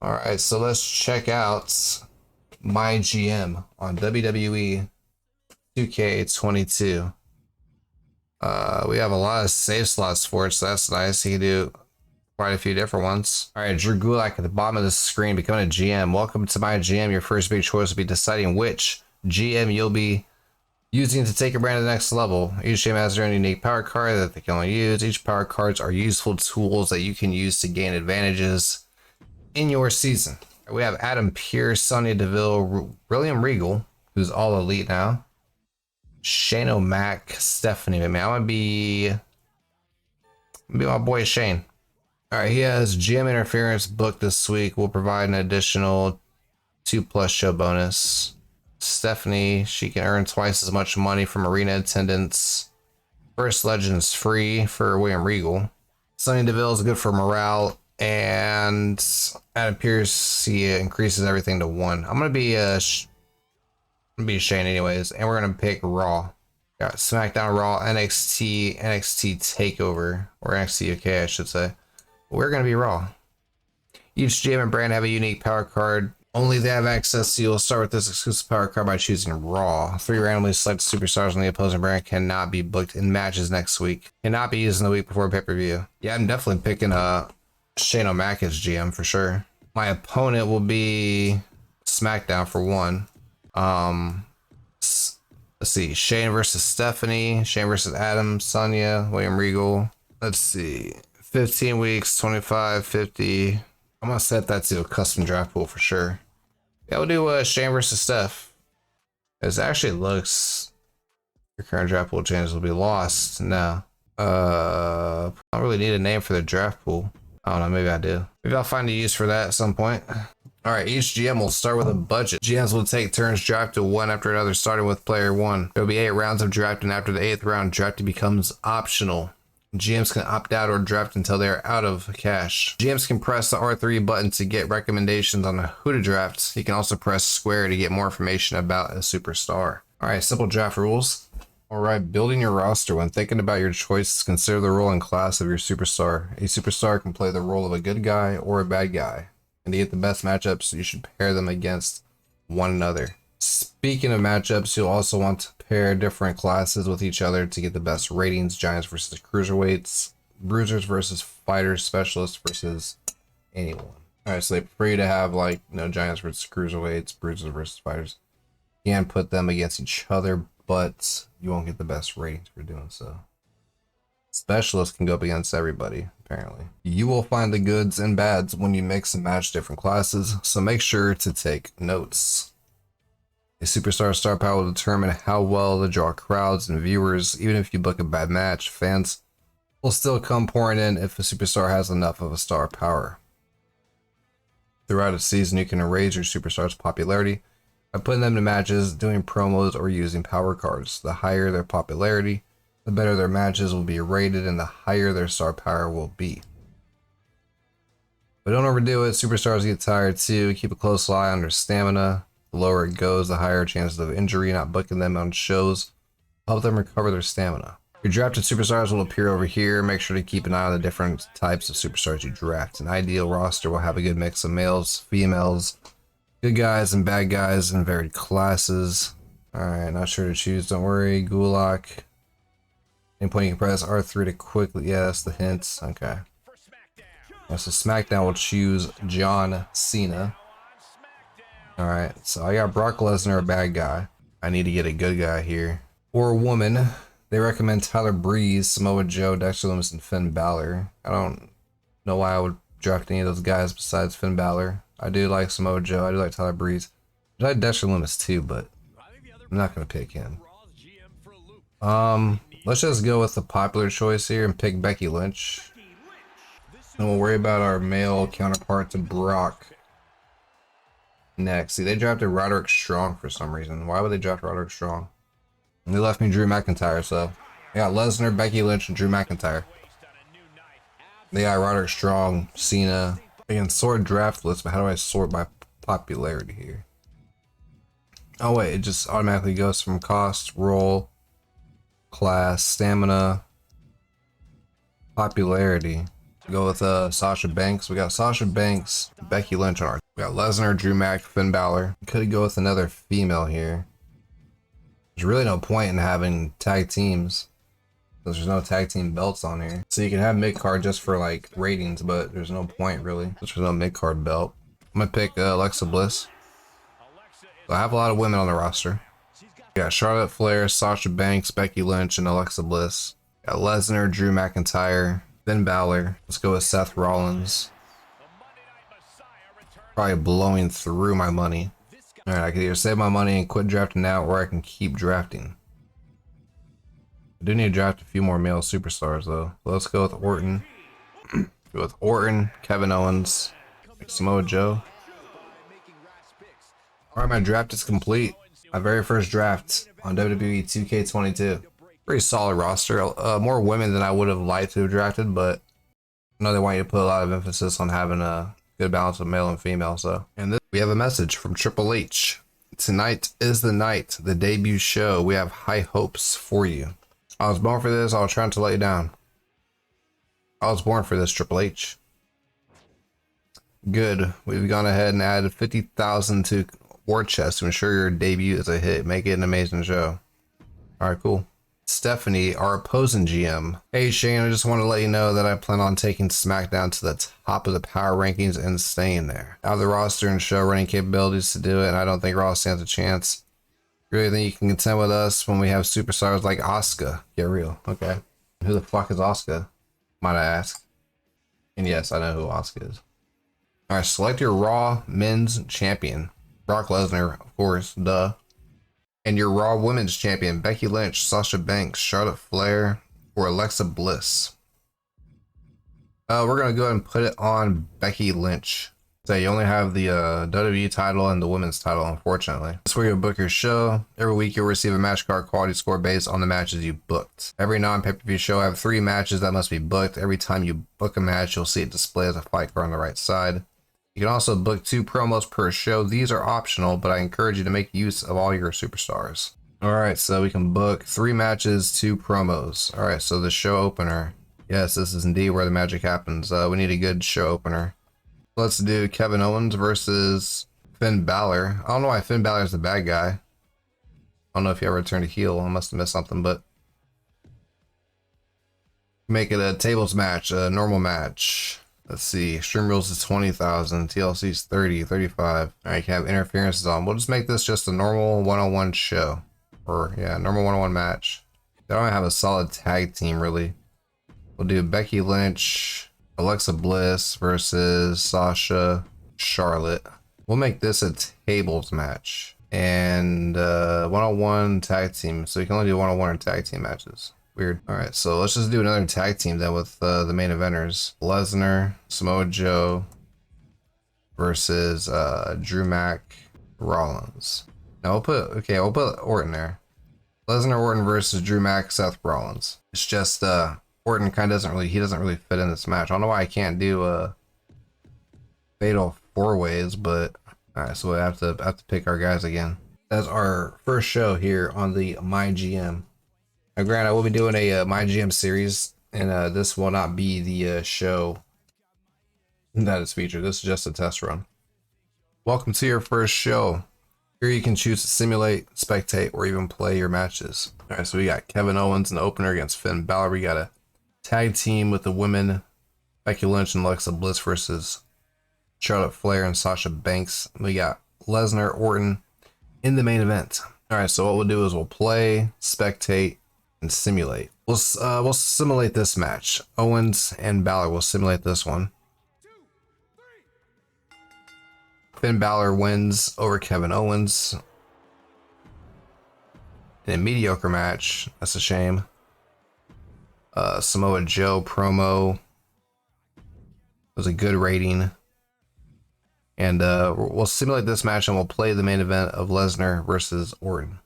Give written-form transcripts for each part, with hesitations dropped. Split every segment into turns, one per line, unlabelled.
All right, so let's check out MyGM on WWE 2K22. We have a lot of save slots for it, so that's nice. You can do quite a few different ones. All right, 𝗷𝗍𝗄𝗏 at the bottom of the screen, becoming a GM. Welcome to MyGM. Your first big choice will be deciding which GM you'll be using to take your brand to the next level. Each GM has their own unique power card that they can only use. Each power cards are useful tools that you can use to gain advantages in your season. We have Adam Pearce, Sonya Deville, William Regal, who's all elite now. Shane O'Mac, Stephanie. Man, I'm gonna be my boy Shane. All right, he has GM interference booked this week. Will provide an additional 2+ show bonus. Stephanie, she can earn twice as much money from arena attendance. First Legend is free for William Regal. Sonya Deville is good for morale, and Adam Pearce, he increases everything to 1. I'm gonna be Shane anyways, and we're gonna pick Raw. Got SmackDown, Raw, NXT Takeover, or NXT UK, I should say. We're gonna be Raw. Each GM and brand have a unique power card. Only they have access to. You'll start with this exclusive power card by choosing Raw. 3 randomly selected superstars on the opposing brand cannot be booked in matches next week. Cannot be used in the week before pay-per-view. Yeah, I'm definitely picking Shane O'Mac as GM for sure. My opponent will be SmackDown for 1. Let's see, Shane versus Stephanie, Shane versus Adam, Sonya, William Regal. Let's see, 15 weeks, 25, 50. I'm gonna set that to a custom draft pool for sure. Yeah, we'll do Shane versus Steph. It actually looks, your current draft pool changes will be lost. No. I don't really need a name for the draft pool. I don't know, maybe I do. Maybe I'll find a use for that at some point. All right, each GM will start with a budget. GMs will take turns drafting one after another, starting with player 1. There will be 8 rounds of drafting. After the 8th round, drafting becomes optional. GMs can opt out or draft until they are out of cash. GMs can press the R3 button to get recommendations on who to draft. You can also press square to get more information about a superstar. All right, simple draft rules. All right, building your roster. When thinking about your choices, consider the role and class of your superstar. A superstar can play the role of a good guy or a bad guy. And to get the best matchups, you should pair them against one another. Speaking of matchups, you'll also want to pair different classes with each other to get the best ratings. Giants versus cruiserweights, bruisers versus fighters, specialists versus anyone. All right, so they prefer you to have like, giants versus cruiserweights, bruisers versus fighters. You can put them against each other, but you won't get the best ratings for doing so. Specialists can go up against everybody, apparently. You will find the goods and bads when you mix and match different classes, so make sure to take notes. A superstar's star power will determine how well they draw crowds and viewers. Even if you book a bad match, fans will still come pouring in if a superstar has enough of a star power. Throughout a season, you can raise your superstar's popularity by putting them to matches, doing promos, or using power cards. The higher their popularity, the better their matches will be rated, and the higher their star power will be. But don't overdo it. Superstars get tired too. Keep a close eye on their stamina. The lower it goes, the higher chances of injury. Not booking them on shows help them recover their stamina. Your drafted superstars will appear over here. Make sure to keep an eye on the different types of superstars you draft. An ideal roster will have a good mix of males, females, good guys and bad guys in varied classes. Alright, not sure to choose. Don't worry. 𝗀𝗏𝗏. Any point you can press R3 to quickly. Yeah, that's the hints. Okay. Yeah, so SmackDown will choose John Cena. Alright, so I got Brock Lesnar, a bad guy. I need to get a good guy here. Or a woman. They recommend Tyler Breeze, Samoa Joe, Dexter Lumis, and Finn Balor. I don't know why I would draft any of those guys besides Finn Balor. I do like Samoa Joe. I do like Tyler Breeze. I like Dexter Lumis too, but I'm not going to pick him. Let's just go with the popular choice here and pick Becky Lynch. And we'll worry about our male counterpart to Brock next. See, they drafted Roderick Strong for some reason. Why would they draft Roderick Strong? And they left me Drew McIntyre, so I got Lesnar, Becky Lynch, and Drew McIntyre. They got Roderick Strong, Cena. I can sort draft list, but how do I sort by popularity here? Oh wait, it just automatically goes from cost, role, class, stamina, popularity. Go with Sasha Banks. We got Sasha Banks, Becky Lynch on our. We got Lesnar, Drew Mac, Finn Balor. Could go with another female here. There's really no point in having tag teams because there's no tag team belts on here. So you can have mid card just for like ratings, but there's no point really. There's no mid card belt. I'm gonna pick Alexa Bliss. So I have a lot of women on the roster. We got Charlotte Flair, Sasha Banks, Becky Lynch, and Alexa Bliss. We got Lesnar, Drew McIntyre, Finn Balor. Let's go with Seth Rollins. Probably blowing through my money. Alright, I can either save my money and quit drafting now, or I can keep drafting. I do need to draft a few more male superstars though. So let's go with Orton. Go with Orton, Kevin Owens, Samoa Joe. Alright, my draft is complete. My very first draft on WWE 2K22. Pretty solid roster. More women than I would have liked to have drafted, but I know they want you to put a lot of emphasis on having a good balance of male and female. So, and this, we have a message from Triple H. Tonight is the night, the debut show. We have high hopes for you. I was born for this. I was trying to let you down. I was born for this, Triple H. Good. We've gone ahead and added 50,000 to war chest to ensure your debut is a hit. Make it an amazing show. All right, cool. Stephanie, our opposing GM. Hey Shane, I just want to let you know that I plan on taking SmackDown to the top of the power rankings and staying there. I have the roster and show running capabilities to do it, and I don't think Raw stands a chance. Really think you can contend with us when we have superstars like Asuka. Get real. Okay. Who the fuck is Asuka? Might I ask? And yes, I know who Asuka is. Alright, select your Raw men's champion. Brock Lesnar, of course, duh. And your Raw Women's Champion, Becky Lynch, Sasha Banks, Charlotte Flair, or Alexa Bliss. We're going to go ahead and put it on Becky Lynch. So you only have the WWE title and the women's title, unfortunately. That's where you'll book your show. Every week you'll receive a match card quality score based on the matches you booked. Every non-pay-per-view show I have 3 matches that must be booked. Every time you book a match, you'll see it displayed as a fight card on the right side. You can also book 2 promos per show. These are optional, but I encourage you to make use of all your superstars. Alright, so we can book 3 matches, 2 promos. Alright, so the show opener. Yes, this is indeed where the magic happens. We need a good show opener. Let's do Kevin Owens versus Finn Balor. I don't know why Finn Balor is the bad guy. I don't know if he ever turned a heel. I must have missed something, but make it a tables match, a normal match. Let's see, Extreme Rules is 20,000, TLC is 30, 35. All right, you can have interferences on. We'll just make this just a normal one-on-one show. Or, yeah, normal one-on-one match. They don't have a solid tag team, really. We'll do Becky Lynch, Alexa Bliss versus Sasha, Charlotte. We'll make this a tables match. And one-on-one tag team. So you can only do one-on-one or tag team matches. Weird. All right, so let's just do another tag team then with the main eventers. Lesnar, Samoa Joe versus Drew Mac, Rollins. Now we'll put Orton there. Lesnar, Orton versus Drew Mac, Seth Rollins. It's just Orton kind of doesn't really fit in this match. I don't know why I can't do fatal 4-ways, but all right, so we have to pick our guys again. That's our first show here on the MyGM. Now, granted, I will be doing a MyGM series, and this will not be the show that is featured. This is just a test run. Welcome to your first show. Here you can choose to simulate, spectate, or even play your matches. All right, so we got Kevin Owens in the opener against Finn Balor. We got a tag team with the women, Becky Lynch and Alexa Bliss versus Charlotte Flair and Sasha Banks. We got Lesnar, Orton in the main event. All right, so what we'll do is we'll play, spectate, and simulate. We'll simulate this match. Owens and Balor will simulate this one. Finn Balor wins over Kevin Owens in a mediocre match. That's a shame. Samoa Joe promo was a good rating. And we'll simulate this match and we'll play the main event of Lesnar versus Orton.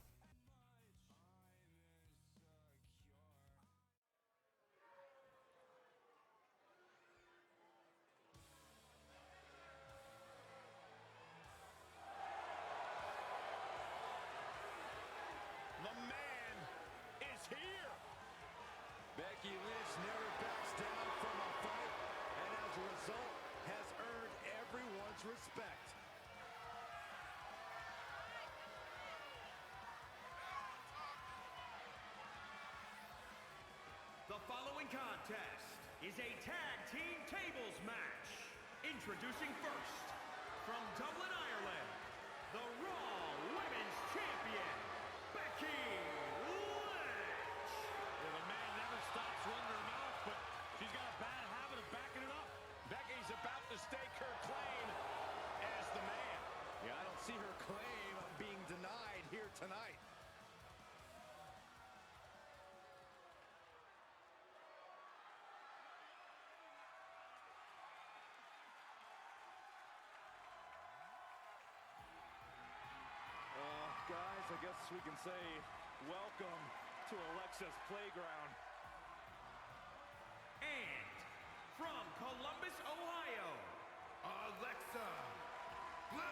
result has earned everyone's respect.
The following contest is a tag team tables match. Introducing first, from Dublin, Ireland, the Raw Women's Champion, Becky Lynch.
Well, the man never stops running her mouth, but she's got a bad habit of backing it up. Becky's about to stake her claim as the man.
Yeah, I don't see her claim being denied here tonight. Guys, I guess we can say welcome to Alexa's playground.
And from Columbus, Ohio, Alexa Bliss.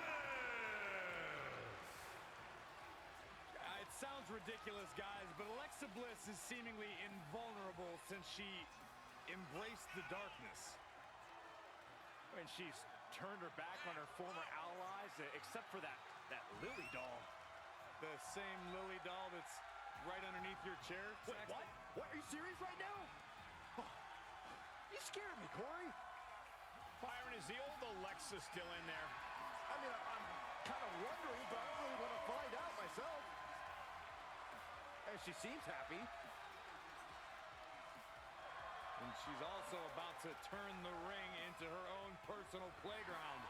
It sounds ridiculous, guys, but Alexa Bliss is seemingly invulnerable since she embraced the darkness. And she's turned her back on her former allies, except for that Lily doll. The same Lily doll that's right underneath your chair.
Wait, what? What? Are you serious right now? Oh, you scared me, Corey.
Byron, is the old Alexa still in there?
I mean, I'm kind of wondering, but I don't really want to find out myself. And she seems happy.
And she's also about to turn the ring into her own personal playground.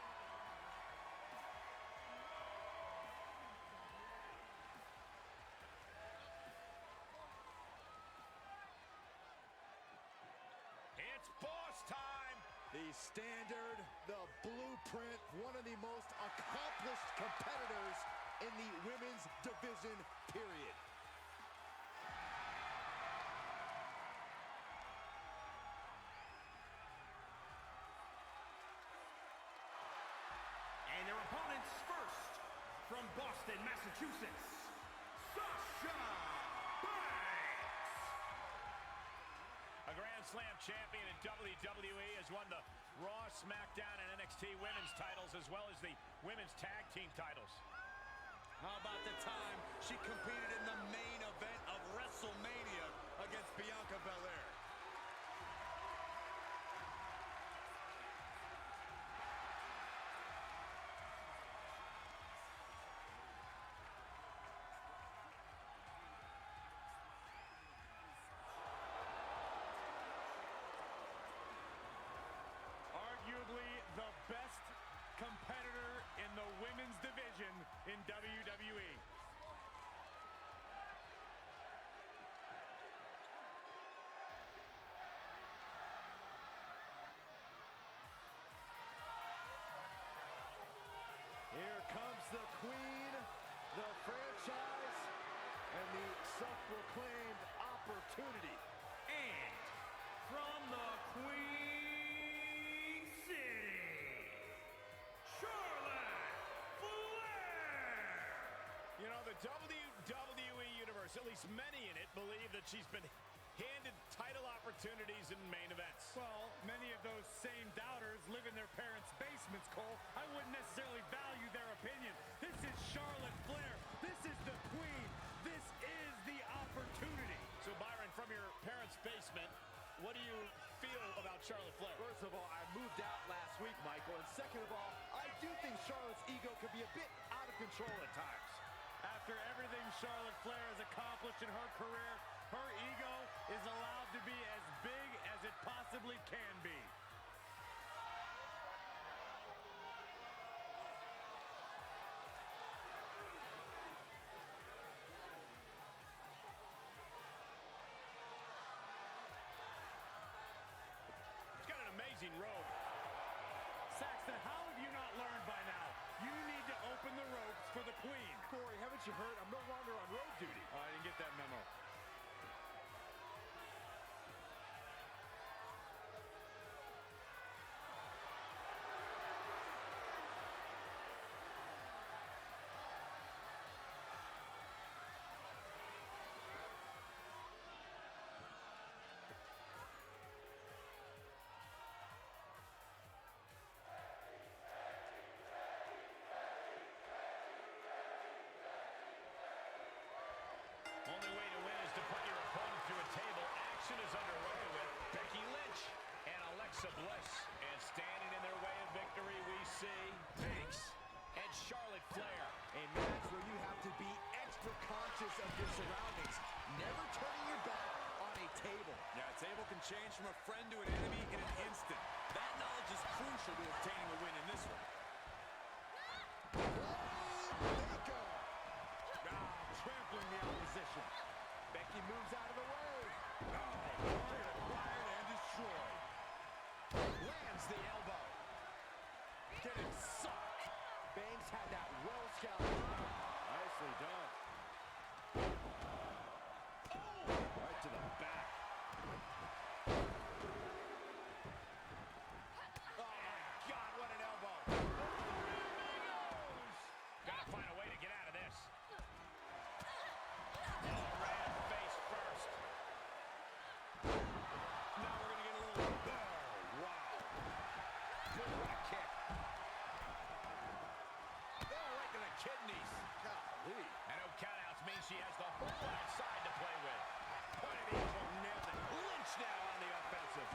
It's boss time!
The standard, the blueprint, one of the most accomplished competitors in the women's division, period.
And their opponents first, from Boston, Massachusetts, Sasha Banks.
A Grand Slam champion in WWE, has won the Raw, SmackDown, and NXT women's titles, as well as the women's tag team titles.
How about the time she competed in the main event of WrestleMania against Bianca Belair?
Arguably the best competitor in the women's division in WWE.
Here comes the queen, the franchise, and the self-proclaimed opportunity.
And from the Queen City, Charlotte Flair.
You know, the WWE Universe, at least many in it, believe that she's been handed title opportunities in main events. Well, many of those same doubters live in their parents' basements, Cole. I wouldn't necessarily value their opinion. This is Charlotte Flair. This is the queen. This is the opportunity. So, Byron, from your parents' basement, what do you feel about Charlotte Flair?
First of all, I moved out last week, Michael. And second of all, I do think Charlotte's ego could be a bit out of control at times.
After everything Charlotte Flair has accomplished in her career, her ego is allowed to be as big as it possibly can be. She's got an amazing robe. Saxton, how have you not learned by now? You need to open the ropes for the queen.
Corey, haven't you heard? I'm no longer on road duty.
Oh, I didn't get that memo.
conscious of your surroundings, never turning your back on a table.
Yeah, a table can change from a friend to an enemy in an instant. That knowledge is crucial to obtaining a win in this one.
Baker.
Trampling the opposition.
Becky moves out of the way.
Acquired and destroyed.
Lands the elbow.
Getting sucked.
Banks had that well scouted.
Nicely done. Oh! Right to the back.
Oh, my God, what an elbow.
Gotta find a way to get out of this. Oh, right in the face first.
Now we're going to get a little... Oh, wow. Good right kick. Oh, right to the kidneys. Golly.
And no countouts means she has the whole outside to play with.
Point of the elbow, nailed it. Lynch now on the offensive.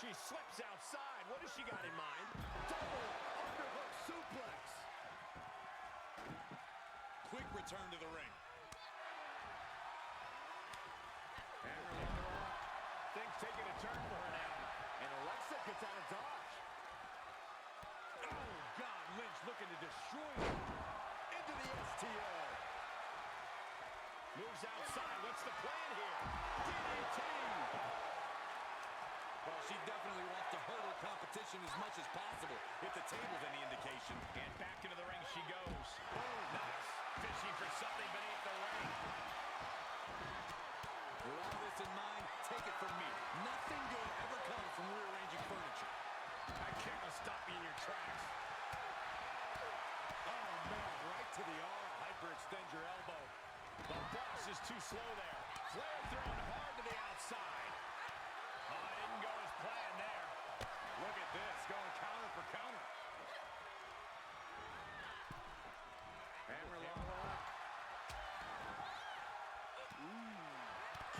She slips outside. What has she got in mind?
Double underhook suplex.
Quick return to the ring.
Things taking a turn for her now.
And Alexa gets out of dodge.
Oh, God, Lynch looking to destroy her.
Into the STO.
Moves outside. What's the plan here? DDT.
Well, she definitely wants to hurt her competition as much as possible, if the table's any indication.
And back into the ring she goes. Oh, nice. Fishing for something beneath the ring.
With all this in mind, take it from me. Nothing good ever comes from rearranging furniture.
That kick will stop you in your tracks. Oh, man, right to the arm. Hyperextend your elbow. The boss is too slow there. Flair thrown hard to the outside.
Oh, it didn't go as planned there.
Look at this, going counter for counter. Hammerlock.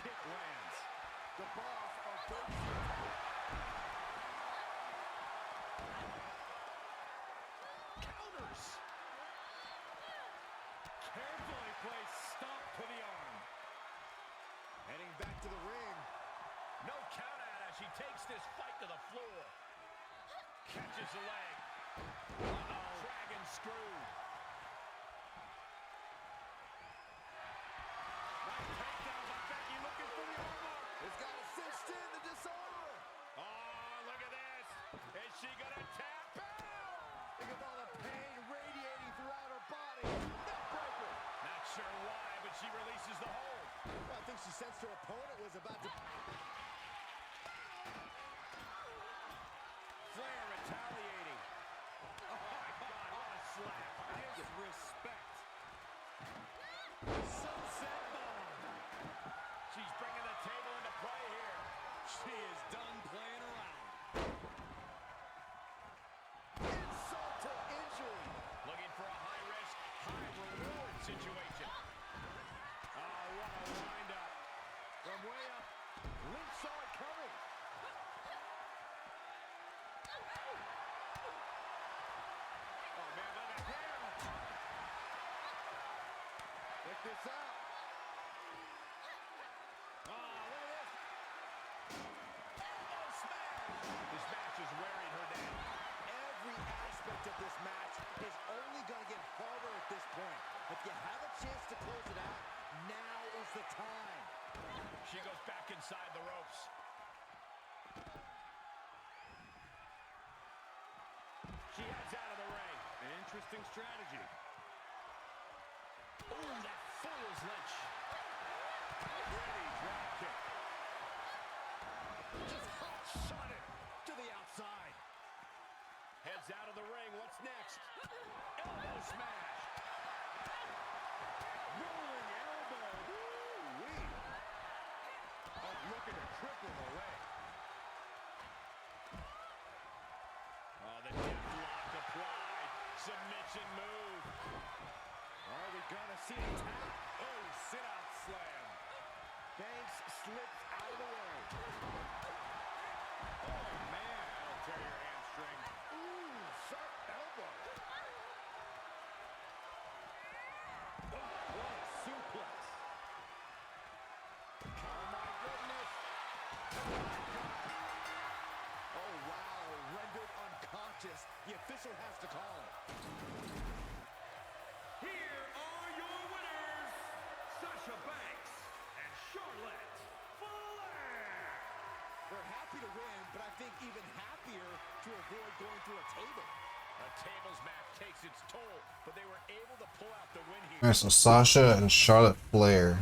Kick lands.
The boss of both.
Counters. Carefully placed stomp to the arm.
Heading back to the ring.
No count out as she takes this fight to the floor. Catches the leg. Uh-oh. Dragon screw.
Nice takedown by Becky, looking for the armbar.
It's got it cinched in the dishonor.
Oh, look at this. Is she gonna tap out?
Think of all the pain radiating throughout her body. Neckbreaker.
Not sure why, but she releases the hold.
Well, I think she sensed her opponent was about to...
Flair retaliating. Oh, my God, what a slap.
Disrespect.
Sunset bomb.
She's bringing the table into play here.
She is done playing around.
Insult to injury.
Looking for a high-risk, high-reward situation.
Oh, what a wind-up. From way up, Lynch saw it coming. Oh, man, look at him.
Check this out.
Oh, look at this.
Oh, smash! This match is wearing her down.
Every aspect of this match is only going to get harder at this point. If you have a chance to close it out, now is the time.
She goes back inside the ropes.
She heads out of the ring. An interesting strategy.
Ooh, that fools Lynch.
Ready drop kick.
Just hot shot it to the outside.
Heads out of the ring. What's next?
Elbow smash.
Rolling elbow. Woo-wee. Oh, looking to cripple the leg.
Oh, the death lock applied. Submission move.
Are we gonna see a tap?
Oh, sit-out slam.
Banks slips out of the way.
Oh, man, that'll tear your hamstring.
Ooh, sharp elbow.
What a
Oh, wow. Rendered unconscious. The official has to call.
Here are your winners, Sasha Banks and Charlotte Flair.
They're happy to win, but I think even happier to avoid going through a table.
A tables match takes its toll, but they were able to pull out the win here.
Alright, so Sasha and Charlotte Flair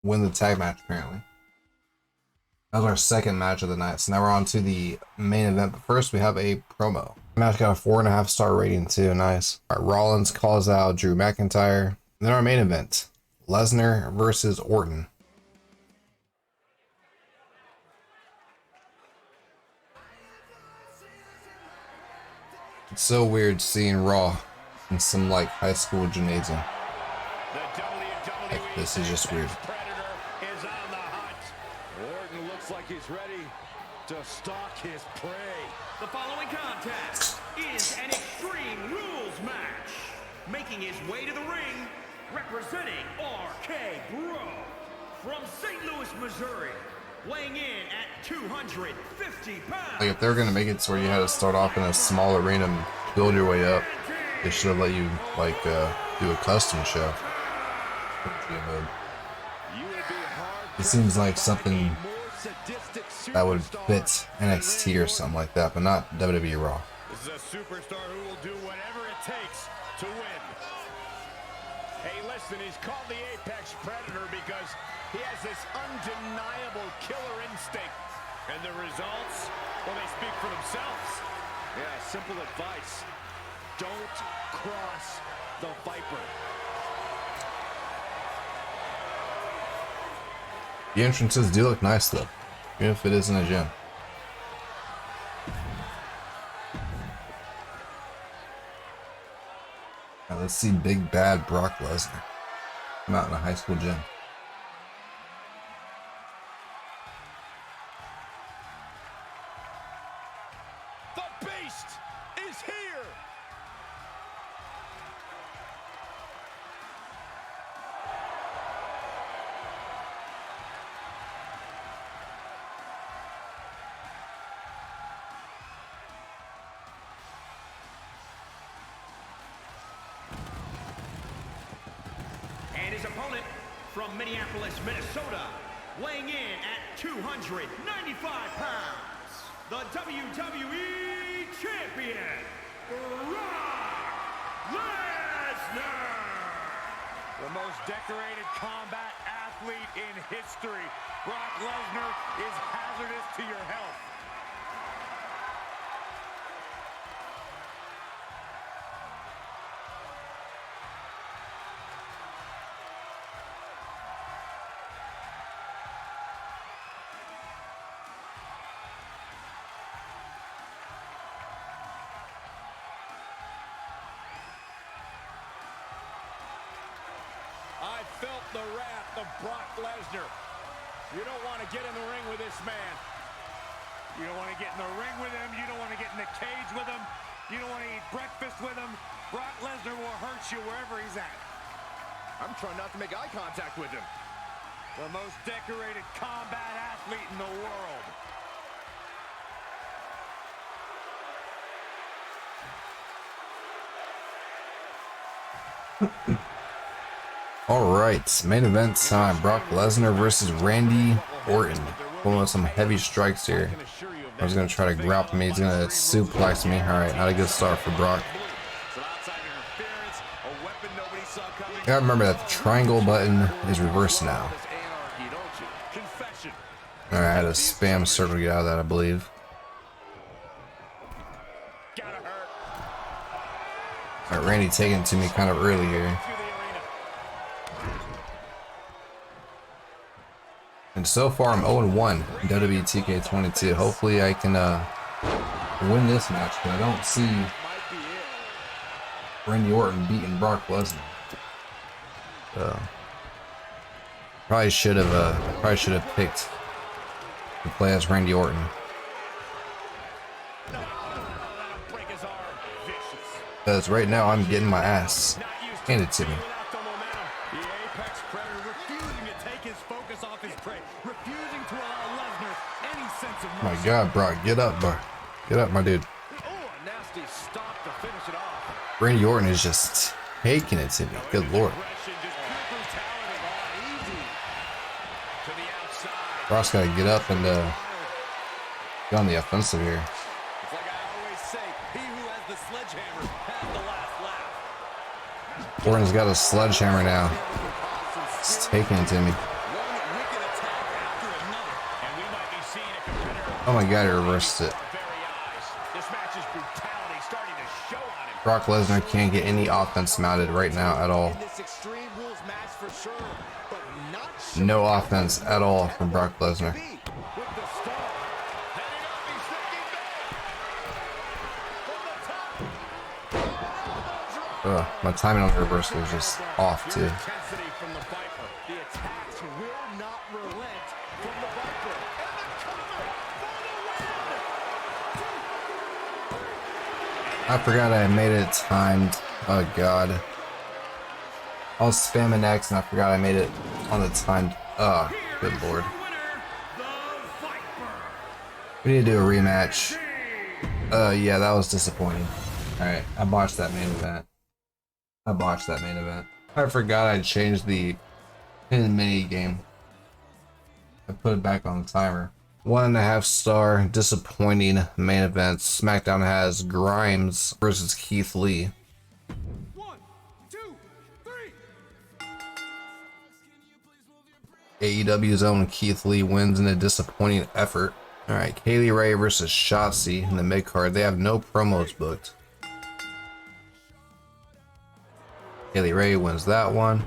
win the tag match apparently. That was our second match of the night. So now we're on to the main event. But first we have a promo. The match got a 4.5 star rating too. Nice. Alright, Rollins calls out Drew McIntyre. Then our main event, Lesnar versus Orton. It's so weird seeing Raw in some like high school gymnasium. Like, this is just weird.
Predator is on the hunt.
Orton looks like he's ready to stalk his prey.
The following contest is an Extreme Rules match. Making his way to the ring, representing 𝗪𝗃𝗆 from St. Louis, Missouri, weighing in at 250 pounds.
Like if they were gonna make it to where you had to start off in a small arena and build your way up, they should have let you like do a custom show. It seems like something that would fit NXT or something like that, but not WWE Raw.
This is a superstar who will do whatever it takes to win. Hey, listen, he's called the Apex Predator because he has this undeniable killer instinct. And the results, well, they speak for themselves.
Yeah, simple advice. Don't cross the Viper.
The entrances do look nice though, even if it isn't a gym. Now let's see big bad Brock Lesnar come out in a high school gym.
The Beast is here!
And his opponent from Minneapolis, Minnesota, weighing in at 295 pounds, the WWE Champion, Brock Lesnar.
The most decorated combat athlete in history. Brock Lesnar is hazardous to your health.
I felt the wrath of Brock Lesnar. You don't want to get in the ring with this man.
You don't want to get in the ring with him. You don't want to get in the cage with him. You don't want to eat breakfast with him. Brock Lesnar will hurt you wherever he's at.
I'm trying not to make eye contact with him.
The most decorated combat athlete in the world.
Alright, main event time. Brock Lesnar versus Randy Orton. Pulling with some heavy strikes here. I was gonna try to grapple me, he's gonna suplex me. Alright, not a good start for Brock. You gotta remember that the triangle button is reversed now. Alright, I had to spam circle to get out of that, I believe. Alright, Randy taking it to me kind of early here. And so far I'm 0-1 in WWE 2K22. Hopefully I can win this match, but I don't see Randy Orton beating Brock Lesnar. Probably should have picked to play as Randy Orton. Because right now I'm getting my ass handed to me.
The Apex
Predator refusing to take his focus off his prey, refusing to allow Lesnar any sense of
Oh my
mercy.
God, Brock, get up, bro. Get up, my dude.
Oh, a nasty stop to finish it off.
Randy Orton is just taking it to me. Good Lord.
Aggression, just pure brutality. Oh, easy. To the outside.
Brock's got to get up and get on the offensive here.
It's like I always say, he who has the sledgehammer has the last laugh.
Orton's got a sledgehammer now. It's taking it to me.
One wicked attack after another.
And we might be seeing a competitor
Oh my God, he reversed it.
with our very eyes. This match's brutality starting to show on him.
Brock Lesnar can't get any offense mounted right now at all.
In this Extreme Rules match for sure, but not
No offense at all from Brock Lesnar.
with the star.
Heading up, he's thinking big. From the top.
Ugh, my timing on the reversal is just off too.
Intensity from the Viper.
The attacks will not relent from the Viper.
I forgot I made it timed. Oh God. I was spamming X and I forgot I made it on the timed. Oh, good Lord. We need to do a rematch. Yeah, that was disappointing. Alright, I botched that main event. I forgot I changed the pin mini game. I put it back on the timer. 1.5 star disappointing main event. SmackDown has Grimes versus Keith Lee.
1, 2, 3.
AEW's own Keith Lee wins in a disappointing effort. Alright, Kaylee Ray versus 𝗀𝗏𝗃 in the mid card. They have no promos booked. Kaylee Ray wins that one.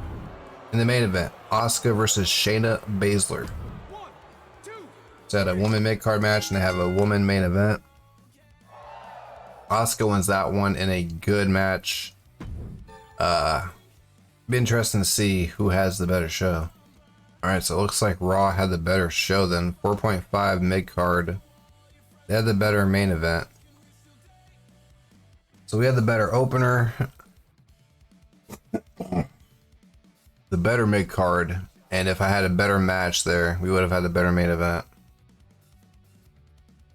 In the main event, Asuka versus Shayna Baszler.
1, 2.
It's at a woman mid card match and they have a woman main event. Asuka wins that one in a good match. Be interesting to see who has the better show. Alright, so it looks like Raw had the better show then. 4.5 mid card. They had the better main event. So we had the better opener. The better mid card. And if I had a better match there, we would have had the better main event.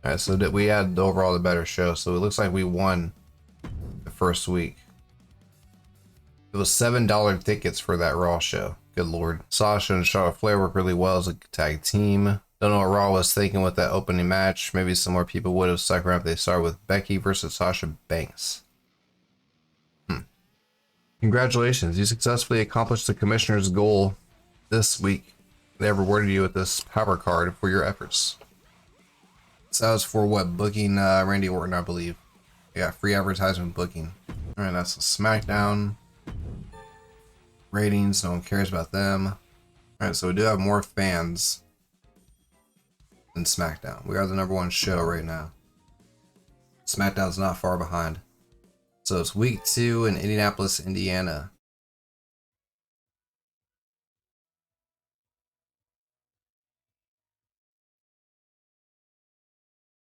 Alright, so we had overall the better show. So it looks like we won the first week. It was $7 tickets for that Raw show. Good Lord. Sasha and Charlotte Flair work really well as a tag team. Don't know what Raw was thinking with that opening match. Maybe some more people would have stuck around if they started with Becky versus Sasha Banks. Congratulations, you successfully accomplished the commissioner's goal this week. They have rewarded you with this power card for your efforts. So that was for what? Booking Randy Orton, I believe. Yeah, free advertisement booking. Alright, that's a SmackDown. Ratings, no one cares about them. Alright, so we do have more fans than SmackDown. We are the #1 show right now. SmackDown's not far behind. So it's week 2 in Indianapolis, Indiana.